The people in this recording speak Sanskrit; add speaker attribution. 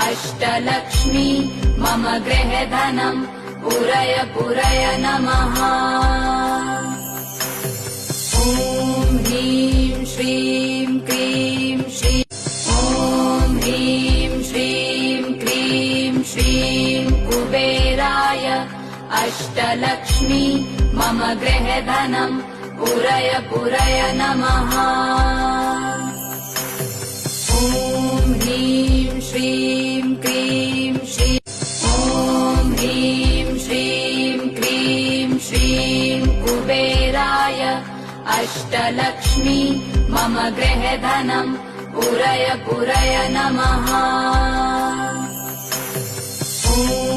Speaker 1: अष्टलक्ष्मी मम गृहधनम् पुरय पुरय नमः। ॐ ह्रीं श्रीं क्रीं श्रीं ॐ ह्रीं श्रीं क्रीं श्रीं कुबेराय अष्टलक्ष्मी मम गृहधनम् पुरय पुरय नमः। ॐ ह्रीं श्रीं क्रीं श्रीं ॐ ह्रीं श्रीं क्रीं श्रीं कुबेराय अष्टलक्ष्मी मम गृहधनम् पुरय पुरय नमः। ॐ